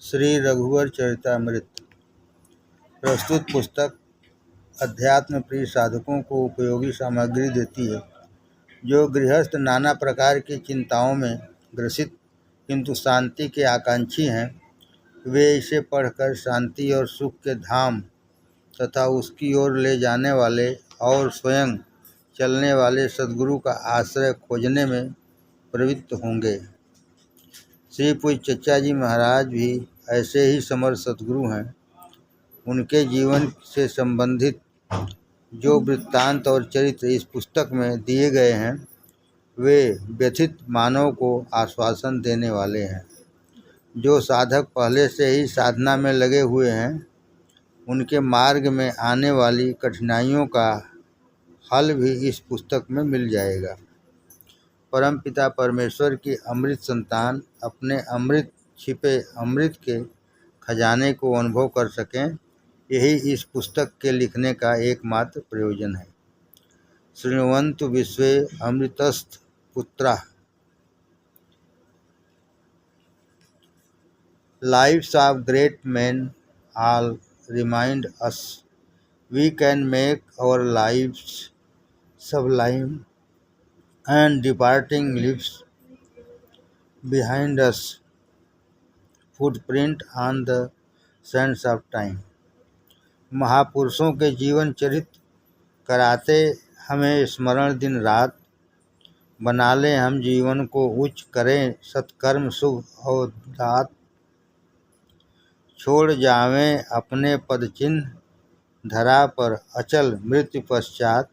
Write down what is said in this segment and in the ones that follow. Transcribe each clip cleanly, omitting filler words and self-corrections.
श्री रघुवर चरितामृत। प्रस्तुत पुस्तक अध्यात्म प्रिय साधकों को उपयोगी सामग्री देती है। जो गृहस्थ नाना प्रकार की चिंताओं में ग्रसित किंतु शांति के आकांक्षी हैं, वे इसे पढ़कर शांति और सुख के धाम तथा उसकी ओर ले जाने वाले और स्वयं चलने वाले सद्गुरु का आश्रय खोजने में प्रवृत्त होंगे। श्री पूज्य चचा जी महाराज भी ऐसे ही समर्थ सद्गुरु हैं। उनके जीवन से संबंधित जो वृत्तांत और चरित्र इस पुस्तक में दिए गए हैं, वे व्यथित मानव को आश्वासन देने वाले हैं। जो साधक पहले से ही साधना में लगे हुए हैं, उनके मार्ग में आने वाली कठिनाइयों का हल भी इस पुस्तक में मिल जाएगा। परमपिता परमेश्वर की अमृत संतान अपने अमृत छिपे अमृत के खजाने को अनुभव कर सकें, यही इस पुस्तक के लिखने का एकमात्र प्रयोजन है। शृण्वन्तु विश्वे अमृतस्थ पुत्राः। Lives of great men all remind us we can make our lives sublime, and departing leaves behind us footprint on the sands of time। महापुरुषों के जीवन चरित्र कराते हमें स्मरण दिन रात, बना लें हम जीवन को उच्च, करें सत्कर्म शुभ और दात, छोड़ जावें अपने पद चिन्ह धरा पर अचल मृत्यु पश्चात।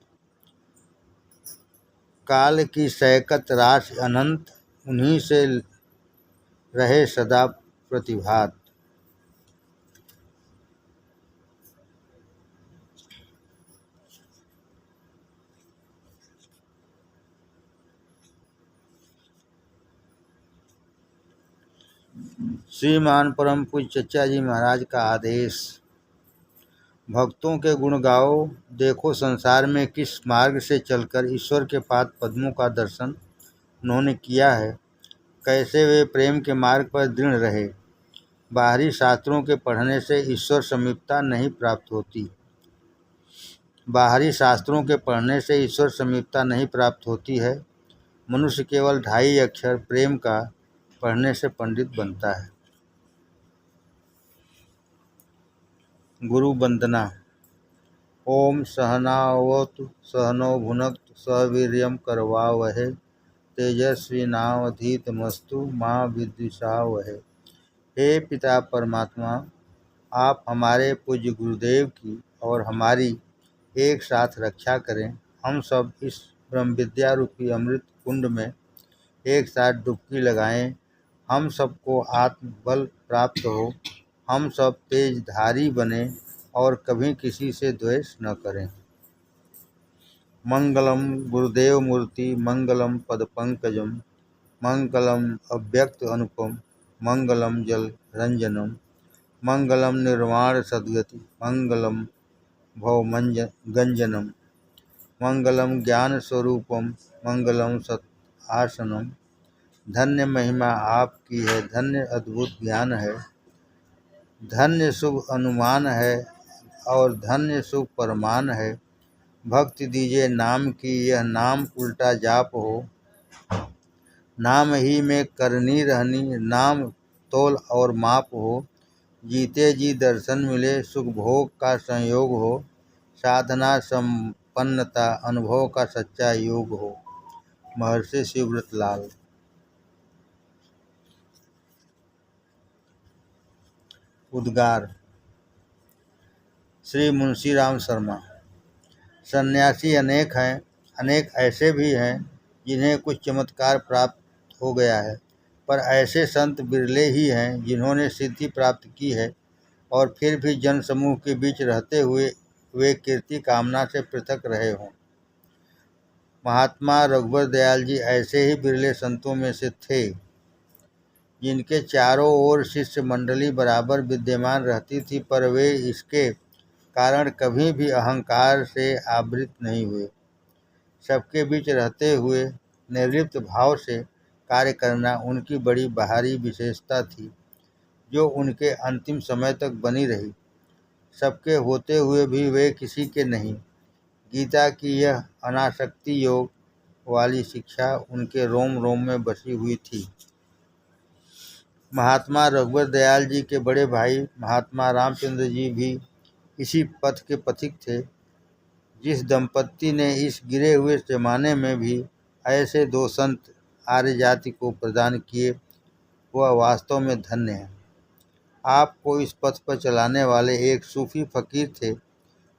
काल की सैकत राशि अनंत, उन्हीं से रहे सदा प्रतिभात। श्रीमान परम पूज्य चचा जी महाराज का आदेश। भक्तों के गुण गाओ, देखो संसार में किस मार्ग से चलकर ईश्वर के पाद पद्मों का दर्शन उन्होंने किया है, कैसे वे प्रेम के मार्ग पर दृढ़ रहे। बाहरी शास्त्रों के पढ़ने से ईश्वर समीपता नहीं प्राप्त होती। बाहरी शास्त्रों के पढ़ने से ईश्वर समीपता नहीं प्राप्त होती है। मनुष्य केवल 2.5 अक्षर प्रेम का पढ़ने से पंडित बनता है। गुरु वंदना। ओम सहनावतु सहनो भुनक्तु सह वीर्यं करवावहै तेजस्विनावधीतमस्तु मां विद्विषावहै। हे पिता परमात्मा, आप हमारे पूज्य गुरुदेव की और हमारी एक साथ रक्षा करें। हम सब इस ब्रह्म विद्या रूपी अमृत कुंड में एक साथ डुबकी लगाएं। हम सबको आत्मबल प्राप्त हो, हम सब तेजधारी बने और कभी किसी से द्वेष न करें। मंगलम गुरुदेव मूर्ति, मंगलम पद पंकजम, मंगलम अव्यक्त अनुपम, मंगलम जल रंजनम, मंगलम निर्वाण सद्गति, मंगलम भवगंजनम, मंगलम ज्ञान स्वरूपम, मंगलम सत आसनम। धन्य महिमा आपकी है, धन्य अद्भुत ज्ञान है, धन्य शुभ अनुमान है और धन्य शुभ परमान है। भक्ति दीजिए नाम की, यह नाम उल्टा जाप हो। नाम ही में करनी रहनी, नाम तोल और माप हो। जीते जी दर्शन मिले, सुख भोग का संयोग हो। साधना संपन्नता, अनुभव का सच्चा योग हो। महर्षि शिवव्रत लाल। उद्गार। श्री मुंशीराम शर्मा। सन्यासी अनेक हैं, अनेक ऐसे भी हैं जिन्हें कुछ चमत्कार प्राप्त हो गया है, पर ऐसे संत बिरले ही हैं जिन्होंने सिद्धि प्राप्त की है और फिर भी जनसमूह के बीच रहते हुए वे कीर्ति कामना से पृथक रहे हों। महात्मा रघुवर दयाल जी ऐसे ही बिरले संतों में से थे, जिनके चारों ओर शिष्य मंडली बराबर विद्यमान रहती थी, पर वे इसके कारण कभी भी अहंकार से आवृत नहीं हुए। सबके बीच रहते हुए निर्लिप्त भाव से कार्य करना उनकी बड़ी बाहरी विशेषता थी। जो उनके अंतिम समय तक बनी रही। सबके होते हुए भी वे किसी के नहीं। गीता की यह अनासक्ति योग वाली शिक्षा उनके रोम रोम में बसी हुई थी। महात्मा रघुवर दयाल जी के बड़े भाई महात्मा रामचंद्र जी भी इसी पथ के पथिक थे। जिस दंपत्ति ने इस गिरे हुए जमाने में भी ऐसे दो संत आर्य जाति को प्रदान किए, वह वास्तव में धन्य है। आपको इस पथ पर चलाने वाले एक सूफी फकीर थे,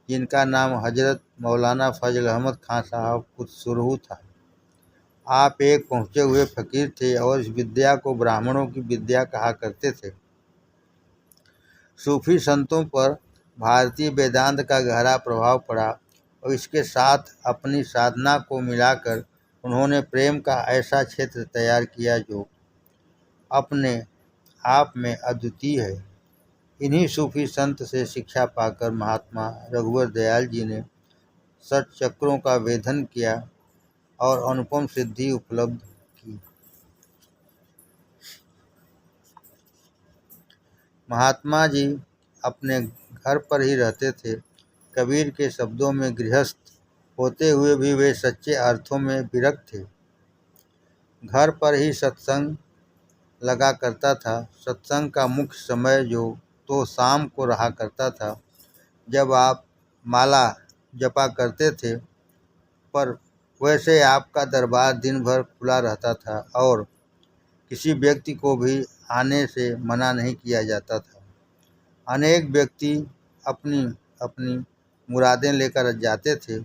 जिनका नाम हजरत मौलाना फजल अहमद खां साहब खुदसुरहू था। आप एक पहुँचे हुए फकीर थे और इस विद्या को ब्राह्मणों की विद्या कहा करते थे। सूफी संतों पर भारतीय वेदांत का गहरा प्रभाव पड़ा और इसके साथ अपनी साधना को मिलाकर उन्होंने प्रेम का ऐसा क्षेत्र तैयार किया जो अपने आप में अद्वितीय है। इन्हीं सूफी संत से शिक्षा पाकर महात्मा रघुवर दयाल जी ने षट चक्रों का वेधन किया और अनुपम सिद्धि उपलब्ध की। महात्मा जी अपने घर पर ही रहते थे। कबीर के शब्दों में गृहस्थ होते हुए भी वे सच्चे अर्थों में विरक्त थे। घर पर ही सत्संग लगा करता था। सत्संग का मुख्य समय जो तो शाम को रहा करता था, जब आप माला जपा करते थे, पर वैसे आपका दरबार दिन भर खुला रहता था और किसी व्यक्ति को भी आने से मना नहीं किया जाता था। अनेक व्यक्ति अपनी अपनी मुरादें लेकर जाते थे।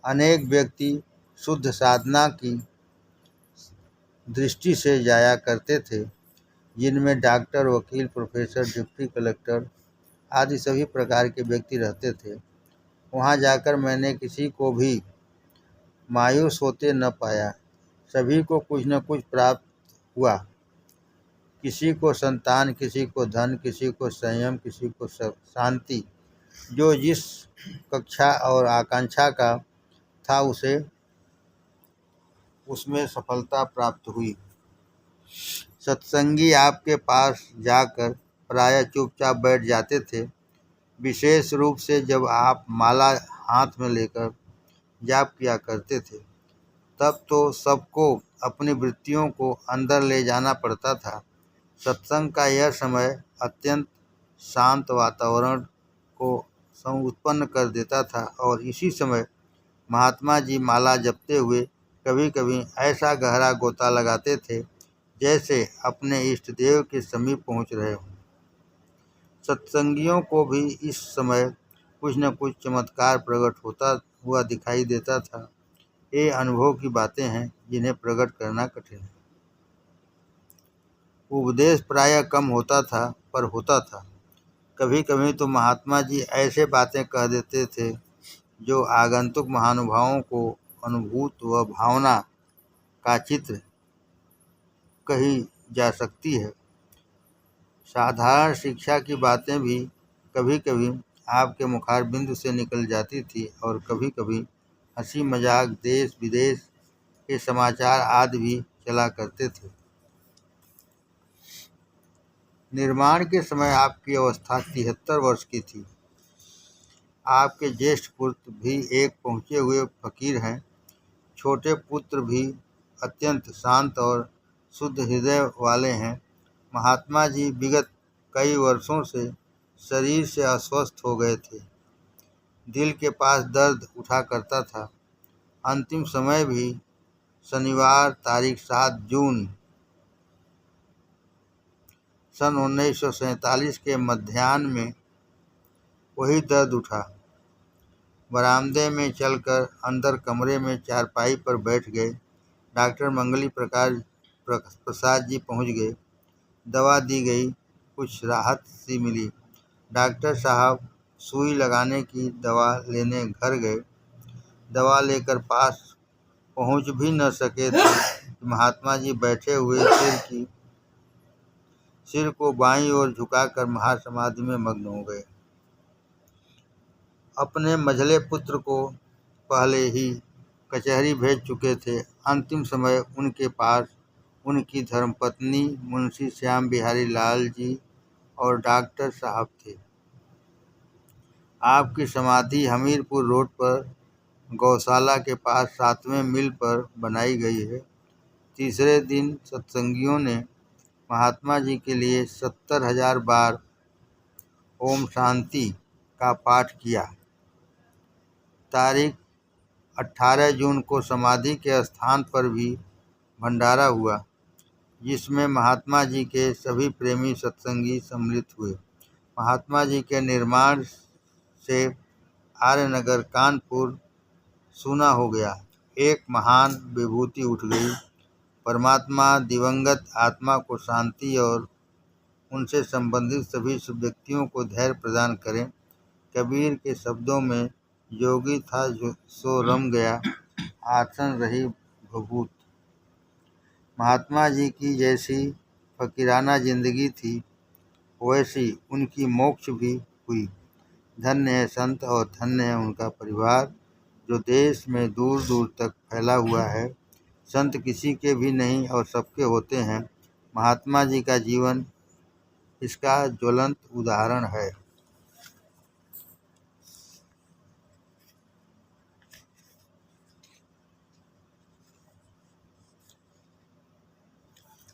अनेक व्यक्ति शुद्ध साधना की दृष्टि से जाया करते थे, जिनमें डॉक्टर, वकील, प्रोफेसर, डिप्टी कलेक्टर आदि सभी प्रकार के व्यक्ति रहते थे। वहां जाकर मैंने किसी को भी मायूस होते न पाया। सभी को कुछ न कुछ प्राप्त हुआ। किसी को संतान, किसी को धन, किसी को संयम, किसी को शांति। जो जिस कक्षा और आकांक्षा का था उसे उसमें सफलता प्राप्त हुई। सत्संगी आपके पास जाकर प्रायः चुपचाप बैठ जाते थे। विशेष रूप से जब आप माला हाथ में लेकर जाप किया करते थे, तब तो सबको अपनी वृत्तियों को अंदर ले जाना पड़ता था। सत्संग का यह समय अत्यंत शांत वातावरण को उत्पन्न कर देता था और इसी समय महात्मा जी माला जपते हुए कभी कभी ऐसा गहरा गोता लगाते थे जैसे अपने इष्ट देव के समीप पहुंच रहे हों। सत्संगियों को भी इस समय कुछ न कुछ चमत्कार प्रकट होता हुआ दिखाई देता था। ये अनुभव की बातें हैं जिन्हें प्रकट करना कठिन है। उपदेश प्रायः कम होता था, पर होता था। कभी कभी तो महात्मा जी ऐसे बातें कह देते थे जो आगंतुक महानुभावों को अनुभूत व भावना का चित्र कही जा सकती है। साधारण शिक्षा की बातें भी कभी कभी आपके मुखारबिंद से निकल जाती थी और कभी कभी हंसी मजाक, देश विदेश के समाचार आदि भी चला करते थे। निर्माण के समय आपकी अवस्था 73 वर्ष की थी। आपके ज्येष्ठ पुत्र भी एक पहुँचे हुए फकीर हैं। छोटे पुत्र भी अत्यंत शांत और शुद्ध हृदय वाले हैं। महात्मा जी विगत कई वर्षों से शरीर से अस्वस्थ हो गए थे। दिल के पास दर्द उठा करता था। अंतिम समय भी शनिवार तारीख 7 जून सन 1947 के मध्याह्न में वही दर्द उठा। बरामदे में चलकर अंदर कमरे में चारपाई पर बैठ गए। डॉक्टर मंगली प्रसाद जी पहुंच गए। दवा दी गई, कुछ राहत सी मिली। डॉक्टर साहब सुई लगाने की दवा लेने घर गए। दवा लेकर पास पहुंच भी न सके थे कि महात्मा जी बैठे हुए सिर को बाईं ओर झुकाकर महासमाधि में मग्न हो गए। अपने मझले पुत्र को पहले ही कचहरी भेज चुके थे। अंतिम समय उनके पास उनकी धर्मपत्नी मुंशी श्याम बिहारी लाल जी और डॉक्टर साहब थे। आपकी समाधि हमीरपुर रोड पर गौशाला के पास 7वें मील पर बनाई गई है। तीसरे दिन सत्संगियों ने महात्मा जी के लिए 70,000 बार ओम शांति का पाठ किया। तारीख 18 जून को समाधि के स्थान पर भी भंडारा हुआ, जिसमें महात्मा जी के सभी प्रेमी सत्संगी सम्मिलित हुए। महात्मा जी के निर्माण से आर्यनगर कानपुर सूना हो गया। एक महान विभूति उठ गई। परमात्मा दिवंगत आत्मा को शांति और उनसे संबंधित सभी व्यक्तियों को धैर्य प्रदान करें। कबीर के शब्दों में, योगी था जो सो रम गया, आसन रही भभूत। महात्मा जी की जैसी फकीराना जिंदगी थी, वैसी उनकी मोक्ष भी हुई। धन्य है संत और धन्य है उनका परिवार, जो देश में दूर दूर तक फैला हुआ है। संत किसी के भी नहीं और सबके होते हैं। महात्मा जी का जीवन इसका ज्वलंत उदाहरण है।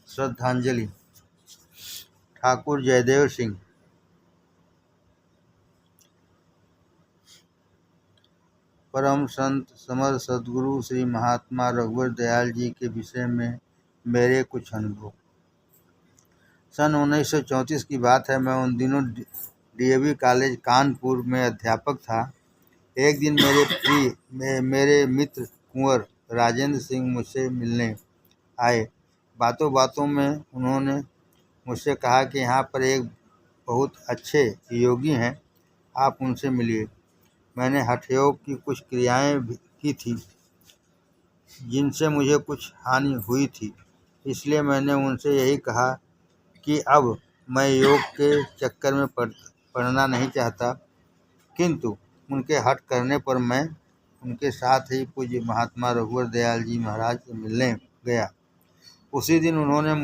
श्रद्धांजलि। ठाकुर जयदेव सिंह। परम संत समर्थ सद्गुरु श्री महात्मा रघुवर दयाल जी के विषय में मेरे कुछ अनुभव। सन 1934 की बात है। मैं उन दिनों डीएवी कॉलेज कानपुर में अध्यापक था। एक दिन मेरे मित्र कुंवर राजेंद्र सिंह मुझसे मिलने आए। बातों बातों में उन्होंने मुझसे कहा कि यहाँ पर एक बहुत अच्छे योगी हैं, आप उनसे मिलिए। मैंने हठयोग की कुछ क्रियाएं की थी जिनसे मुझे कुछ हानि हुई थी, इसलिए मैंने उनसे यही कहा कि अब मैं योग के चक्कर में पड़ना नहीं चाहता। किंतु उनके हठ करने पर मैं उनके साथ ही पूज्य महात्मा रघुवर दयाल जी महाराज से मिलने गया। उसी दिन उन्होंने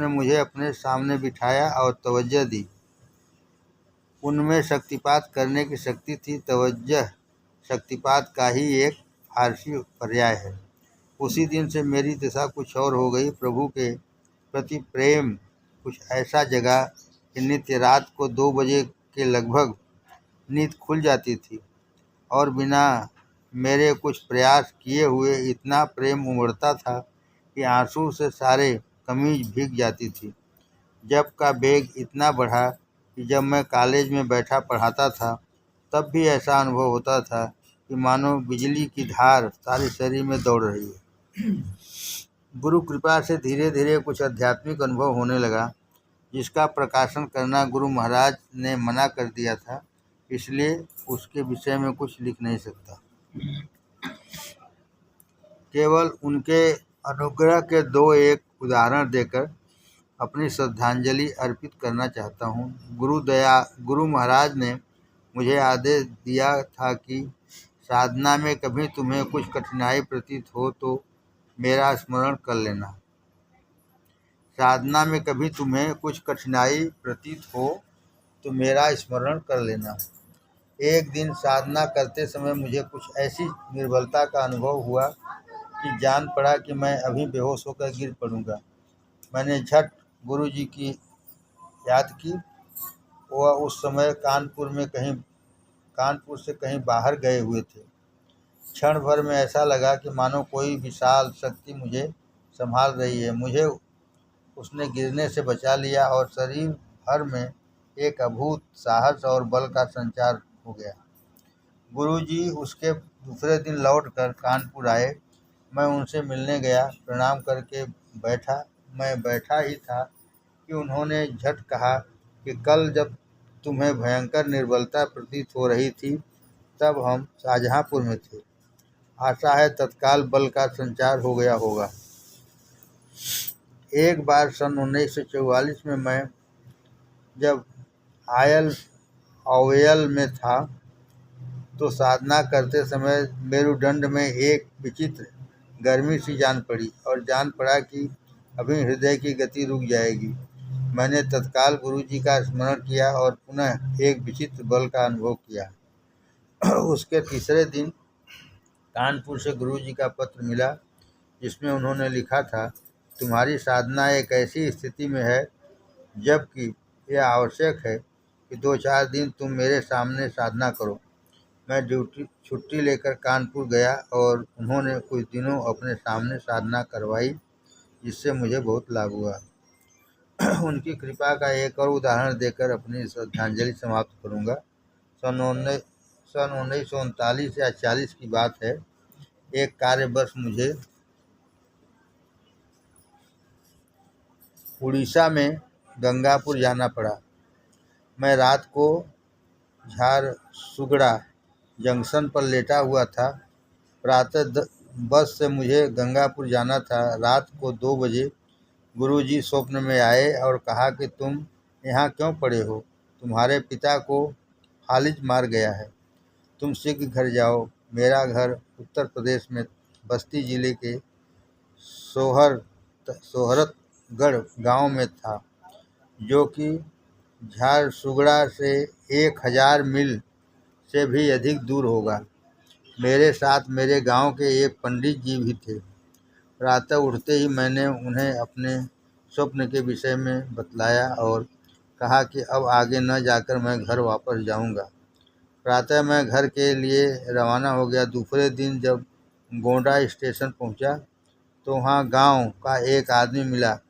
मुझे अपने सामने बिठाया और तवज्जो दी। उनमें शक्तिपात करने की शक्ति थी। तवज्जो शक्तिपात का ही एक फारसी पर्याय है। उसी दिन से मेरी दशा कुछ और हो गई। प्रभु के प्रति प्रेम कुछ ऐसा जगा कि नित्य रात को 2 बजे के लगभग नींद खुल जाती थी और बिना मेरे कुछ प्रयास किए हुए इतना प्रेम उमड़ता था कि आंसू से सारे कमीज भीग जाती थी। जब का वेग इतना बढ़ा कि जब मैं कॉलेज में बैठा पढ़ाता था, तब भी ऐसा अनुभव होता था कि मानो बिजली की धार सारे शरीर में दौड़ रही है। गुरु कृपा से धीरे धीरे कुछ आध्यात्मिक अनुभव होने लगा, जिसका प्रकाशन करना गुरु महाराज ने मना कर दिया था, इसलिए उसके विषय में कुछ लिख नहीं सकता। केवल उनके अनुग्रह के 2-1 उदाहरण देकर अपनी श्रद्धांजलि अर्पित करना चाहता हूँ। गुरु महाराज ने मुझे आदेश दिया था कि साधना में कभी तुम्हें कुछ कठिनाई प्रतीत हो तो मेरा स्मरण कर लेना। साधना में कभी तुम्हें कुछ कठिनाई प्रतीत हो तो मेरा स्मरण कर लेना। एक दिन साधना करते समय मुझे कुछ ऐसी निर्बलता का अनुभव हुआ कि जान पड़ा कि मैं अभी बेहोश होकर गिर पड़ूंगा। मैंने झट गुरु जी की याद की। वह उस समय कानपुर से कहीं बाहर गए हुए थे। क्षण भर में ऐसा लगा कि मानो कोई विशाल शक्ति मुझे संभाल रही है। मुझे उसने गिरने से बचा लिया और शरीर भर में एक अभूत साहस और बल का संचार हो गया। गुरुजी उसके दूसरे दिन लौटकर कानपुर आए। मैं उनसे मिलने गया। प्रणाम करके मैं बैठा ही था कि उन्होंने झट कहा कि कल जब तुम्हें भयंकर निर्बलता प्रतीत हो रही थी, तब हम शाहजहांपुर में थे। आशा है तत्काल बल का संचार हो गया होगा। एक बार सन 1944 में मैं जब ऑवेल में था तो साधना करते समय मेरुदंड में एक विचित्र गर्मी सी जान पड़ी और जान पड़ा कि अभी हृदय की गति रुक जाएगी। मैंने तत्काल गुरुजी का स्मरण किया और पुनः एक विचित्र बल का अनुभव किया। उसके तीसरे दिन कानपुर से गुरुजी का पत्र मिला, जिसमें उन्होंने लिखा था, तुम्हारी साधना एक ऐसी स्थिति में है जबकि यह आवश्यक है कि 2-4 दिन तुम मेरे सामने साधना करो। मैं छुट्टी लेकर कानपुर गया और उन्होंने कुछ दिनों अपने सामने साधना करवाई, जिससे मुझे बहुत लाभ हुआ। उनकी कृपा का एक और उदाहरण देकर अपनी श्रद्धांजलि समाप्त करूंगा। सन 1939 या 40 की बात है। एक कार्यवश मुझे उड़ीसा में गंगापुर जाना पड़ा। मैं रात को झारसुगड़ा जंक्शन पर लेटा हुआ था। प्रातः बस से मुझे गंगापुर जाना था। रात को 2 बजे गुरुजी स्वप्न में आए और कहा कि तुम यहाँ क्यों पड़े हो? तुम्हारे पिता को फालिज मार गया है। तुम शीघ्र घर जाओ। मेरा घर उत्तर प्रदेश में बस्ती जिले के सोहरतगढ़ गांव में था, जो कि झारसुगड़ा से 1000 मील से भी अधिक दूर होगा। मेरे साथ मेरे गांव के एक पंडित जी भी थे। प्रातः उठते ही मैंने उन्हें अपने स्वप्न के विषय में बतलाया और कहा कि अब आगे न जाकर मैं घर वापस जाऊंगा। प्रातः मैं घर के लिए रवाना हो गया। दूसरे दिन जब गोंडा स्टेशन पहुंचा तो वहां गांव का एक आदमी मिला।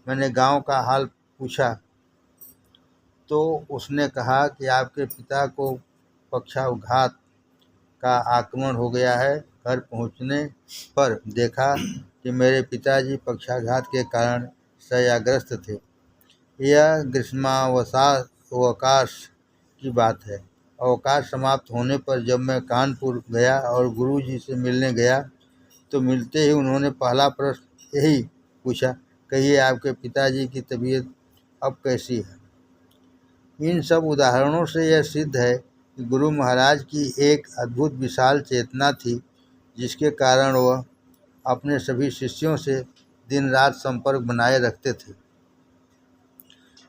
मैंने गांव का हाल पूछा तो उसने कहा कि आपके पिता को पक्षाघात का आक्रमण हो गया है। घर पहुंचने पर देखा कि मेरे पिताजी पक्षाघात के कारण शय्याग्रस्त थे। यह ग्रीष्मावकाश की बात है। अवकाश समाप्त होने पर जब मैं कानपुर गया और गुरुजी से मिलने गया तो मिलते ही उन्होंने पहला प्रश्न यही पूछा, कहिए आपके पिताजी की तबीयत अब कैसी है? इन सब उदाहरणों से यह सिद्ध है कि गुरु महाराज की एक अद्भुत विशाल चेतना थी, जिसके कारण वह अपने सभी शिष्यों से दिन रात संपर्क बनाए रखते थे।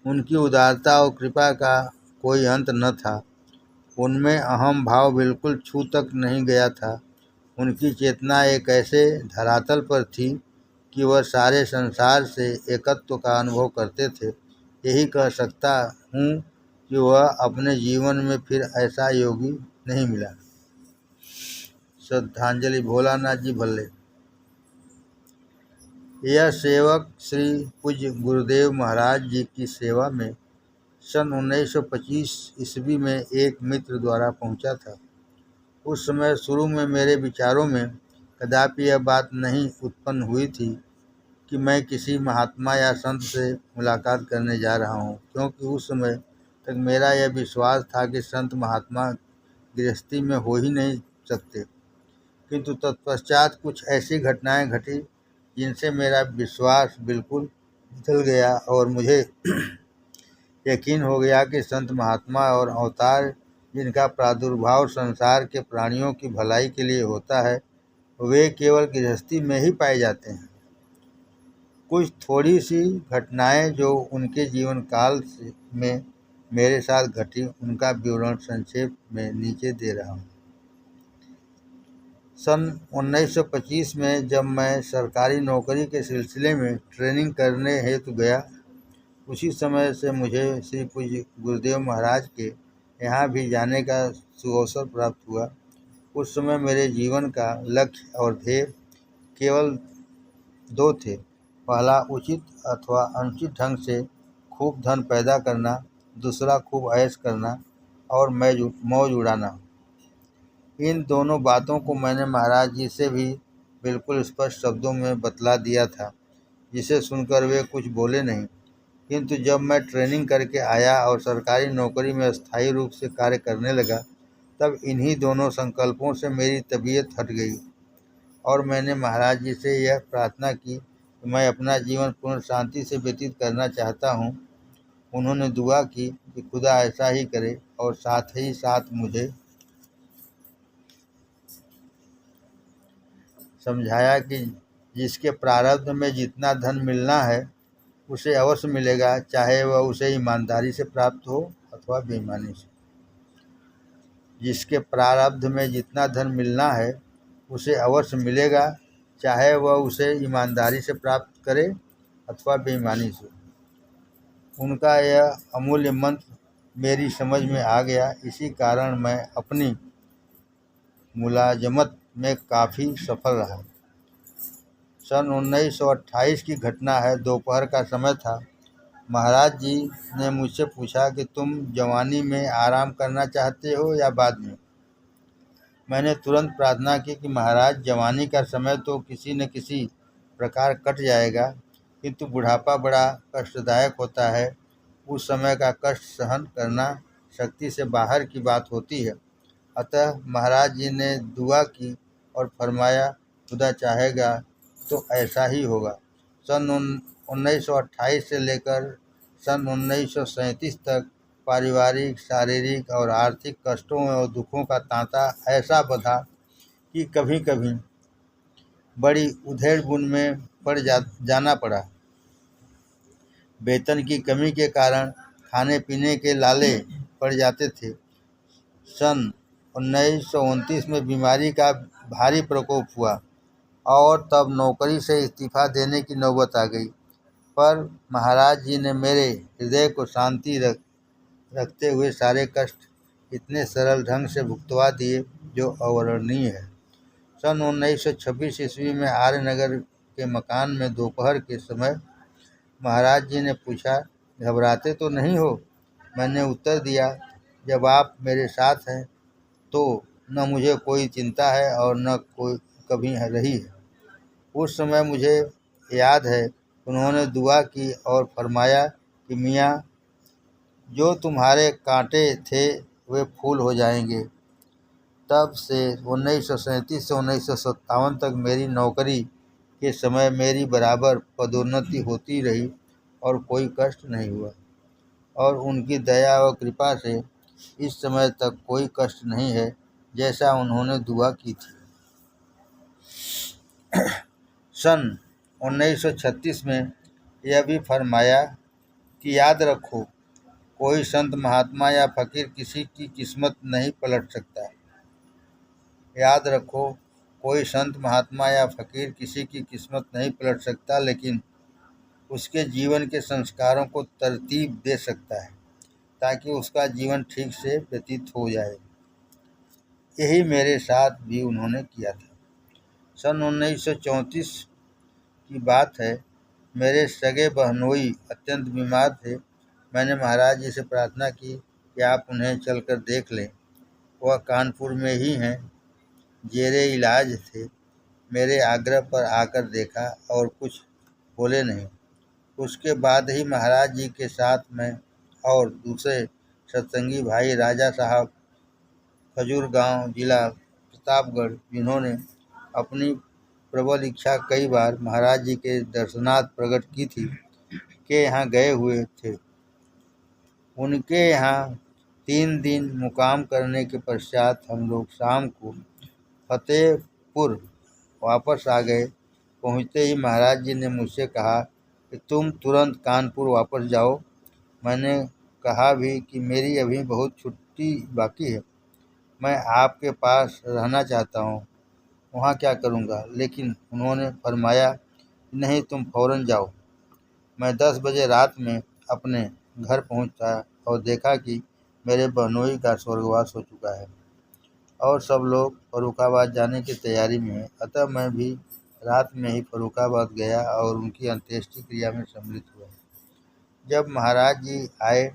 उनकी उदारता और कृपा का कोई अंत न था। उनमें अहम भाव बिल्कुल छू तक नहीं गया था। उनकी चेतना एक ऐसे धरातल पर थी कि वह सारे संसार से एकत्व का अनुभव करते थे। यही कह सकता हूँ कि वह अपने जीवन में फिर ऐसा योगी नहीं मिला। श्रद्धांजलि। भोलानाथ जी भल्ले। यह सेवक श्री पूज्य गुरुदेव महाराज जी की सेवा में सन 1925 ईस्वी में एक मित्र द्वारा पहुंचा था। उस समय शुरू में मेरे विचारों में कदापि यह बात नहीं उत्पन्न हुई थी कि मैं किसी महात्मा या संत से मुलाकात करने जा रहा हूँ, क्योंकि उस समय तक मेरा यह विश्वास था कि संत महात्मा गृहस्थी में हो ही नहीं सकते। किंतु तत्पश्चात कुछ ऐसी घटनाएं घटी जिनसे मेरा विश्वास बिल्कुल बदल गया और मुझे यकीन हो गया कि संत महात्मा और अवतार जिनका प्रादुर्भाव संसार के प्राणियों की भलाई के लिए होता है, वे केवल गृहस्थी में ही पाए जाते हैं। कुछ थोड़ी सी घटनाएं जो उनके जीवन काल में मेरे साथ घटी, उनका विवरण संक्षेप में नीचे दे रहा हूँ। सन 1925 में जब मैं सरकारी नौकरी के सिलसिले में ट्रेनिंग करने हेतु गया, उसी समय से मुझे श्री पूज्य गुरुदेव महाराज के यहाँ भी जाने का सुअवसर प्राप्त हुआ। उस समय मेरे जीवन का लक्ष्य और ध्येय केवल 2 थे। पहला उचित अथवा अनुचित ढंग से खूब धन पैदा करना, दूसरा खूब ऐश करना और मौज उड़ाना। इन दोनों बातों को मैंने महाराज जी से भी बिल्कुल स्पष्ट शब्दों में बतला दिया था, जिसे सुनकर वे कुछ बोले नहीं। किंतु जब मैं ट्रेनिंग करके आया और सरकारी नौकरी में स्थायी रूप से कार्य करने लगा, तब इन्हीं दोनों संकल्पों से मेरी तबीयत हट गई और मैंने महाराज जी से यह प्रार्थना की कि मैं अपना जीवन पूर्ण शांति से व्यतीत करना चाहता हूँ। उन्होंने दुआ की कि खुदा ऐसा ही करे और साथ ही साथ मुझे समझाया कि जिसके प्रारब्ध में जितना धन मिलना है उसे अवश्य मिलेगा, चाहे वह उसे ईमानदारी से प्राप्त हो अथवा बेईमानी से। जिसके प्रारब्ध में जितना धन मिलना है उसे अवश्य मिलेगा, चाहे वह उसे ईमानदारी से प्राप्त करे अथवा बेईमानी से। उनका यह अमूल्य मंत्र मेरी समझ में आ गया। इसी कारण मैं अपनी मुलाजमत में काफ़ी सफल रहा। सन 1928 की घटना है। दोपहर का समय था। महाराज जी ने मुझसे पूछा कि तुम जवानी में आराम करना चाहते हो या बाद में। मैंने तुरंत प्रार्थना की कि महाराज, जवानी का समय तो किसी न किसी प्रकार कट जाएगा, किंतु बुढ़ापा बड़ा कष्टदायक होता है। उस समय का कष्ट सहन करना शक्ति से बाहर की बात होती है। अतः महाराज जी ने दुआ की और फरमाया, खुदा चाहेगा तो ऐसा ही होगा। सन 1928 से लेकर सन 1937 तक पारिवारिक, शारीरिक और आर्थिक कष्टों और दुखों का तांता ऐसा बधा कि कभी कभी बड़ी उधेड़-बुन में पड़ जाना पड़ा। वेतन की कमी के कारण खाने पीने के लाले पड़ जाते थे। सन 1929 में बीमारी का भारी प्रकोप हुआ और तब नौकरी से इस्तीफा देने की नौबत आ गई। पर महाराज जी ने मेरे हृदय को शांति रखते हुए सारे कष्ट इतने सरल ढंग से भुगतवा दिए जो अवर्णनीय है। सन 1926 ईस्वी में आर्यनगर के मकान में दोपहर के समय महाराज जी ने पूछा, घबराते तो नहीं हो? मैंने उत्तर दिया, जब आप मेरे साथ हैं तो न मुझे कोई चिंता है और न कोई कभी रही है। उस समय मुझे याद है उन्होंने दुआ की और फरमाया कि मियाँ, जो तुम्हारे कांटे थे वे फूल हो जाएंगे। तब से 1937 से 1957 तक मेरी नौकरी के समय मेरी बराबर पदोन्नति होती रही और कोई कष्ट नहीं हुआ। और उनकी दया व कृपा से इस समय तक कोई कष्ट नहीं है, जैसा उन्होंने दुआ की थी। सन 1936 में यह भी फरमाया कि याद रखो, कोई संत महात्मा या फकीर किसी की किस्मत नहीं पलट सकता। याद रखो, कोई संत महात्मा या फकीर किसी की किस्मत नहीं पलट सकता, लेकिन उसके जीवन के संस्कारों को तरतीब दे सकता है ताकि उसका जीवन ठीक से व्यतीत हो जाए। यही मेरे साथ भी उन्होंने किया था। सन 1934 की बात है। मेरे सगे बहनोई अत्यंत बीमार थे। मैंने महाराज जी से प्रार्थना की कि आप उन्हें चलकर देख लें। वह कानपुर में ही हैं, जेरे इलाज थे। मेरे आग्रह पर आकर देखा और कुछ बोले नहीं। उसके बाद ही महाराज जी के साथ मैं और दूसरे सत्संगी भाई राजा साहब खजूर गांव, जिला प्रतापगढ़, जिन्होंने अपनी प्रबल इच्छा कई बार महाराज जी के दर्शनार्थ प्रकट की थी, के यहाँ गए हुए थे। उनके यहाँ 3 दिन मुकाम करने के पश्चात हम लोग शाम को फतेहपुर वापस आ गए। पहुँचते ही महाराज जी ने मुझसे कहा कि तुम तुरंत कानपुर वापस जाओ। मैंने कहा भी कि मेरी अभी बहुत छुट्टी बाकी है, मैं आपके पास रहना चाहता हूँ, वहाँ क्या करूँगा। लेकिन उन्होंने फरमाया, नहीं, तुम फौरन जाओ। मैं 10 बजे रात में अपने घर पहुँचा और देखा कि मेरे बहनोई का स्वर्गवास हो चुका है और सब लोग फर्रुखाबाद जाने की तैयारी में हैं। अतः मैं भी रात में ही फर्रुखाबाद गया और उनकी अंत्येष्टि क्रिया में सम्मिलित हुआ। जब महाराज जी आए,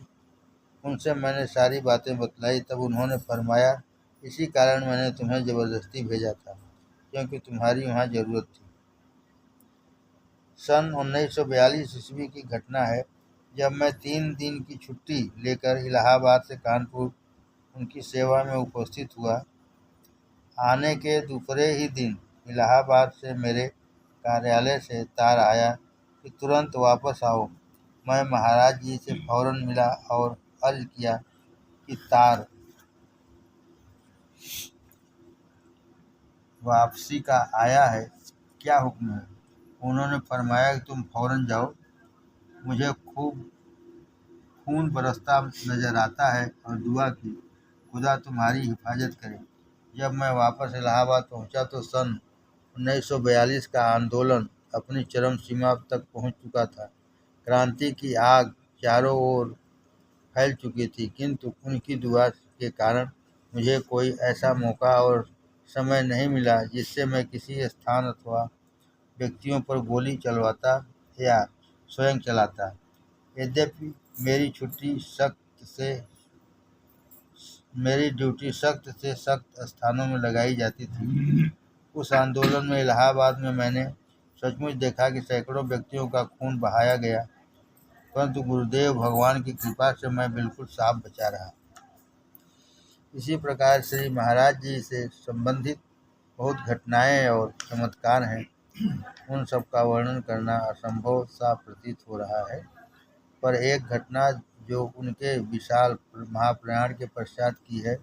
उनसे मैंने सारी बातें बतलाई। तब उन्होंने फरमाया, इसी कारण मैंने तुम्हें ज़बरदस्ती भेजा था, क्योंकि तुम्हारी वहाँ ज़रूरत थी। सन 1942 ईस्वी की घटना है। जब मैं 3 दिन की छुट्टी लेकर इलाहाबाद से कानपुर उनकी सेवा में उपस्थित हुआ, आने के दूसरे ही दिन इलाहाबाद से मेरे कार्यालय से तार आया कि तुरंत वापस आओ। मैं महाराज जी से फौरन मिला और अर्ज किया कि तार वापसी का आया है, क्या हुक्म है। उन्होंने फरमाया कि तुम फौरन जाओ। मुझे खूब खून बरसता नजर आता है और दुआ की, खुदा तुम्हारी हिफाजत करे। जब मैं वापस इलाहाबाद पहुंचा तो सन 1942 का आंदोलन अपनी चरम सीमा तक पहुंच चुका था। क्रांति की आग चारों ओर फैल चुकी थी, किंतु उनकी दुआ के कारण मुझे कोई ऐसा मौका और समय नहीं मिला जिससे मैं किसी स्थान अथवा व्यक्तियों पर गोली चलवाता या स्वयं चलाता। यद्यपि मेरी छुट्टी सख्त से मेरी ड्यूटी सख्त से सख्त स्थानों में लगाई जाती थी। उस आंदोलन में इलाहाबाद में मैंने सचमुच देखा कि सैकड़ों व्यक्तियों का खून बहाया गया, परंतु गुरुदेव भगवान की कृपा से मैं बिल्कुल साफ बचा रहा। इसी प्रकार श्री महाराज जी से संबंधित बहुत घटनाएं और चमत्कार हैं। उन सब का वर्णन करना असंभव सा प्रतीत हो रहा है, पर एक घटना जो उनके विशाल महाप्रयाण के पश्चात की है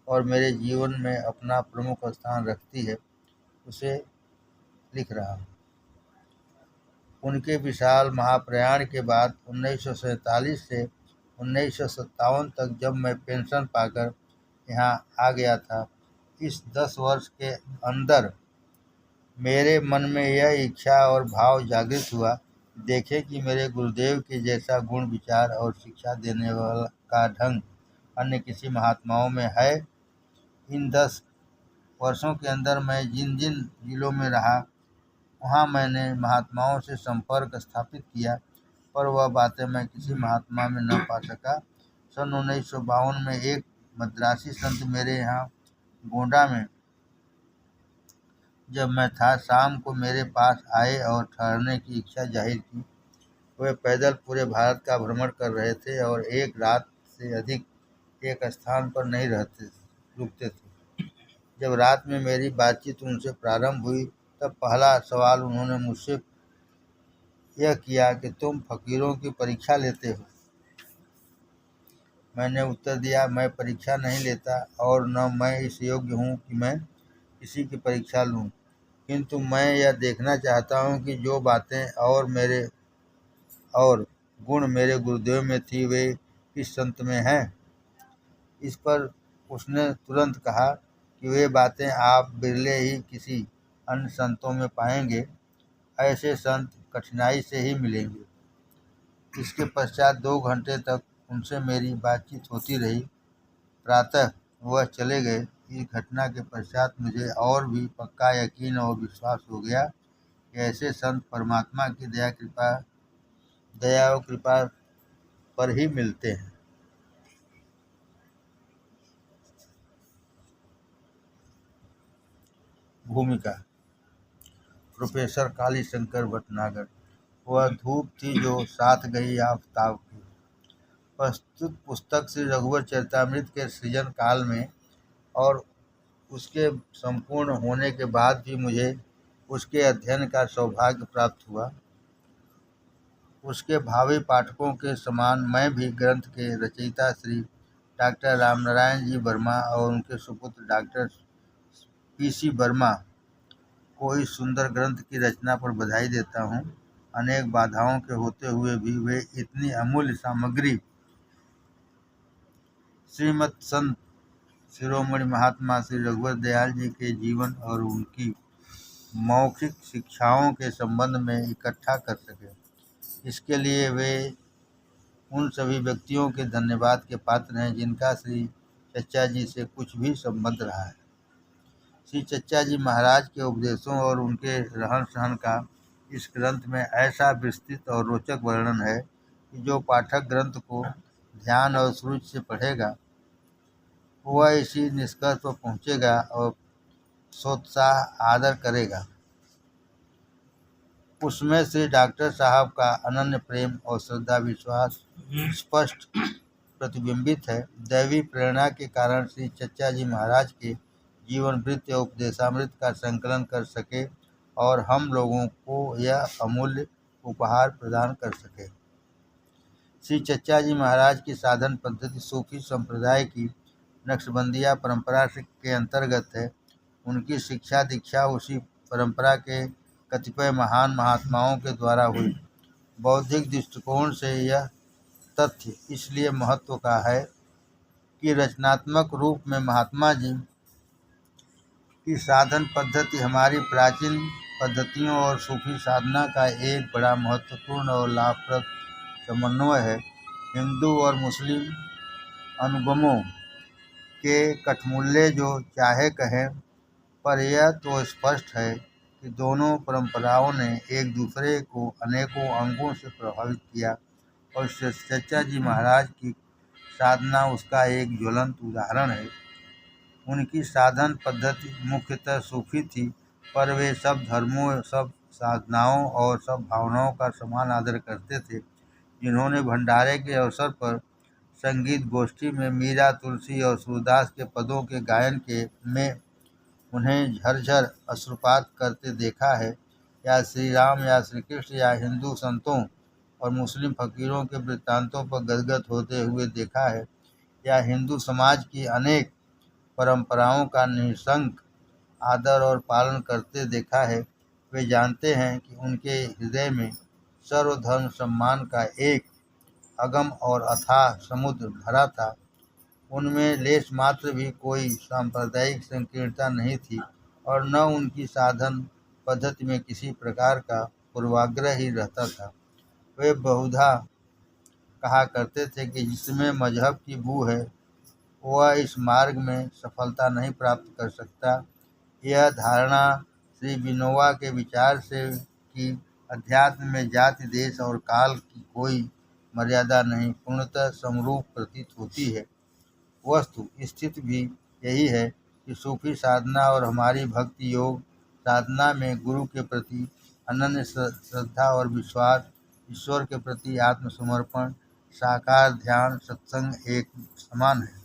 और मेरे जीवन में अपना प्रमुख स्थान रखती है, उसे लिख रहा हूँ। उनके विशाल महाप्रयाण के बाद 1947 से 1957 तक जब मैं पेंशन पाकर यहाँ आ गया था, इस 10 वर्ष के अंदर मेरे मन में यह इच्छा और भाव जागृत हुआ, देखे कि मेरे गुरुदेव के जैसा गुण विचार और शिक्षा देने वाला का ढंग अन्य किसी महात्माओं में है। इन 10 वर्षों के अंदर मैं जिन जिन जिलों में रहा, वहाँ मैंने महात्माओं से संपर्क स्थापित किया, पर वह बातें मैं किसी महात्मा में न पा सका। सन 1952 में एक मद्रासी संत मेरे यहाँ गोंडा में जब मैं था, शाम को मेरे पास आए और ठहरने की इच्छा जाहिर की। वे पैदल पूरे भारत का भ्रमण कर रहे थे और एक रात से अधिक एक स्थान पर नहीं रुकते थे। जब रात में मेरी बातचीत उनसे प्रारंभ हुई, तब पहला सवाल उन्होंने मुझसे यह किया कि तुम फकीरों की परीक्षा लेते हो। मैंने उत्तर दिया, मैं परीक्षा नहीं लेता और न मैं इस योग्य हूँ कि मैं किसी की परीक्षा लूँ, किंतु मैं यह देखना चाहता हूँ कि जो बातें और गुण मेरे गुरुदेव में थी वे किस संत में हैं। इस पर उसने तुरंत कहा कि वे बातें आप बिरले ही किसी अन्य संतों में पाएंगे, ऐसे संत कठिनाई से ही मिलेंगे। इसके पश्चात 2 घंटे तक उनसे मेरी बातचीत होती रही। प्रातः वह चले गए। इस घटना के पश्चात मुझे और भी पक्का यकीन और विश्वास हो गया कि ऐसे संत परमात्मा की दया और कृपा पर ही मिलते हैं। भूमिका प्रोफेसर कालीशंकर भटनागर। वह धूप थी जो साथ गई आफताब की। प्रस्तुत पुस्तक श्री रघुवर चरितमृत के सृजन काल में और उसके संपूर्ण होने के बाद भी मुझे उसके अध्ययन का सौभाग्य प्राप्त हुआ। उसके भावी पाठकों के समान मैं भी ग्रंथ के रचयिता श्री डॉक्टर रामनारायण जी वर्मा और उनके सुपुत्र डॉक्टर PC वर्मा को इस सुंदर ग्रंथ की रचना पर बधाई देता हूँ। अनेक बाधाओं के होते हुए भी वे इतनी अमूल्य सामग्री श्रीमद संत शिरोमणि महात्मा श्री रघुवर दयाल जी के जीवन और उनकी मौखिक शिक्षाओं के संबंध में इकट्ठा कर सके। इसके लिए वे उन सभी व्यक्तियों के धन्यवाद के पात्र हैं जिनका श्री चच्चा जी से कुछ भी संबंध रहा है। श्री चच्चा जी महाराज के उपदेशों और उनके रहन सहन का इस ग्रंथ में ऐसा विस्तृत और रोचक वर्णन है कि जो पाठक ग्रंथ को ध्यान और सुरुचि से पढ़ेगा, वह इसी निष्कर्ष पर पहुँचेगा और सोत्साह आदर करेगा। उसमें श्री डॉक्टर साहब का अनन्य प्रेम और श्रद्धा विश्वास स्पष्ट प्रतिबिंबित है। दैवी प्रेरणा के कारण श्री चच्चा जी महाराज के जीवन वृत्त और उपदेशामृत का संकलन कर सके और हम लोगों को यह अमूल्य उपहार प्रदान कर सके। श्री चच्चा जी महाराज की साधन पद्धति सूफी संप्रदाय की नक्शबंदिया परंपरा के अंतर्गत है। उनकी शिक्षा दीक्षा उसी परंपरा के कतिपय महान महात्माओं के द्वारा हुई। बौद्धिक दृष्टिकोण से यह तथ्य इसलिए महत्व का है कि रचनात्मक रूप में महात्मा जी की साधन पद्धति हमारी प्राचीन पद्धतियों और सूफी साधना का एक बड़ा महत्वपूर्ण और लाभप्रद समन्वय है। हिंदू और मुस्लिम अनुगमों के कठमूल्य जो चाहे कहें, पर यह तो स्पष्ट है कि दोनों परंपराओं ने एक दूसरे को अनेकों अंगों से प्रभावित किया और चचा जी महाराज की साधना उसका एक ज्वलंत उदाहरण है। उनकी साधन पद्धति मुख्यतः सूफी थी, पर वे सब धर्मों, सब साधनाओं और सब भावनाओं का समान आदर करते थे। जिन्होंने भंडारे के अवसर पर संगीत गोष्ठी में मीरा, तुलसी और सूरदास के पदों के गायन के में उन्हें झरझर अश्रुपात करते देखा है, या श्री राम या श्री कृष्ण या हिंदू संतों और मुस्लिम फकीरों के वृत्तांतों पर गदगद होते हुए देखा है, या हिंदू समाज की अनेक परंपराओं का निःशंक आदर और पालन करते देखा है, वे जानते हैं कि उनके हृदय में सर्वधर्म सम्मान का एक अगम और अथाह समुद्र भरा था। उनमें लेश मात्र भी कोई सांप्रदायिक संकीर्णता नहीं थी और न उनकी साधन पद्धति में किसी प्रकार का पूर्वाग्रह ही रहता था। वे बहुधा कहा करते थे कि जिसमें मजहब की बू है वह इस मार्ग में सफलता नहीं प्राप्त कर सकता। यह धारणा श्री विनोबा के विचार से कि अध्यात्म में जाति, देश और काल की कोई मर्यादा नहीं, पूर्णतः समरूप प्रतीत होती है। वस्तु स्थिति भी यही है कि सूफी साधना और हमारी भक्ति योग साधना में गुरु के प्रति अनन्य श्रद्धा और विश्वास, ईश्वर के प्रति आत्मसमर्पण, साकार ध्यान, सत्संग एक समान है।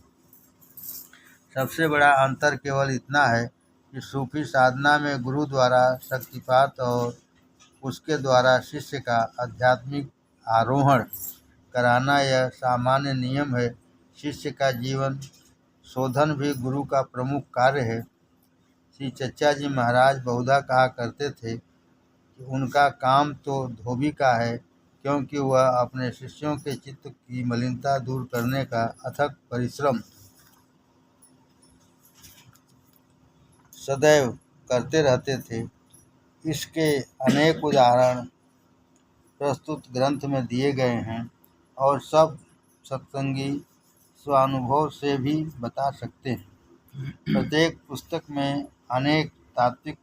सबसे बड़ा अंतर केवल इतना है कि सूफी साधना में गुरु द्वारा शक्तिपात और उसके द्वारा शिष्य का आध्यात्मिक आरोहण कराना यह सामान्य नियम है। शिष्य का जीवन शोधन भी गुरु का प्रमुख कार्य है। श्री चचा जी महाराज बहुधा कहा करते थे कि उनका काम तो धोबी का है, क्योंकि वह अपने शिष्यों के चित्त की मलिनता दूर करने का अथक परिश्रम सदैव करते रहते थे। इसके अनेक उदाहरण प्रस्तुत ग्रंथ में दिए गए हैं और सब सत्संगी स्वानुभव से भी बता सकते हैं। प्रत्येक पुस्तक में अनेक तात्विक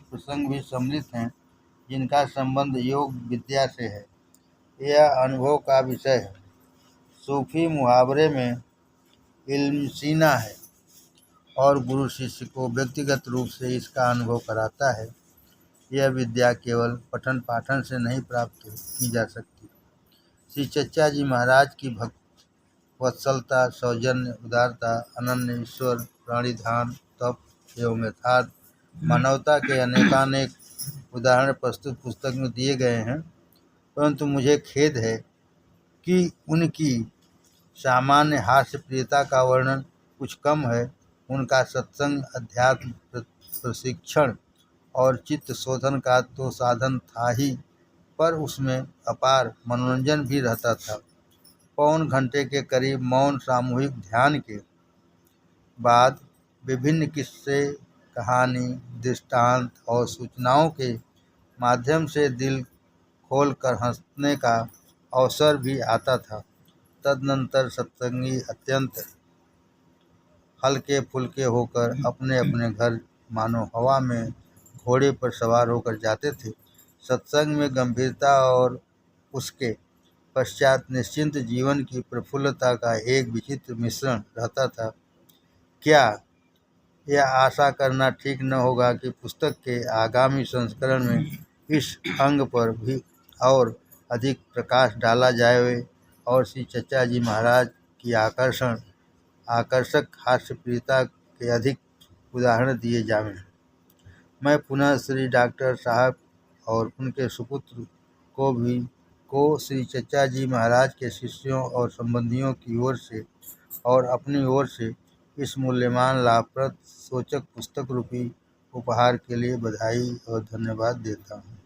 प्रसंग भी सम्मिलित हैं, जिनका संबंध योग विद्या से है। यह अनुभव का विषय है। सूफी मुहावरे में इल्म सीना है और गुरु शिष्य को व्यक्तिगत रूप से इसका अनुभव कराता है। यह विद्या केवल पठन पाठन से नहीं प्राप्त की जा सकती। श्री चचा जी महाराज की भक्त वत्सलता, सौजन्य, उदारता, अनन्य ईश्वर प्राणिधान, तप एवं यथार्थ मानवता के अनेकानेक उदाहरण प्रस्तुत पुस्तक में दिए गए हैं, परंतु मुझे खेद है कि उनकी सामान्य हास्य प्रियता का वर्णन कुछ कम है। उनका सत्संग, अध्यात्म प्रशिक्षण और चित्त शोधन का तो साधन था ही, पर उसमें अपार मनोरंजन भी रहता था। पौन घंटे के करीब मौन सामूहिक ध्यान के बाद विभिन्न किस्से, कहानी, दृष्टांत और सूचनाओं के माध्यम से दिल खोलकर हंसने का अवसर भी आता था। तदनंतर सत्संगी अत्यंत हल्के फुल्के होकर अपने अपने घर मानो हवा में घोड़े पर सवार होकर जाते थे। सत्संग में गंभीरता और उसके पश्चात निश्चिंत जीवन की प्रफुल्लता का एक विचित्र मिश्रण रहता था। क्या यह आशा करना ठीक न होगा कि पुस्तक के आगामी संस्करण में इस अंग पर भी और अधिक प्रकाश डाला जाए और श्री चचा जी महाराज की आकर्षक हास्यप्रियता के अधिक उदाहरण दिए जाएं। मैं पुनः श्री डॉक्टर साहब और उनके सुपुत्र को श्री चचा जी महाराज के शिष्यों और संबंधियों की ओर से और अपनी ओर से इस मूल्यवान, लाभप्रद, सोचक पुस्तक रूपी उपहार के लिए बधाई और धन्यवाद देता हूँ।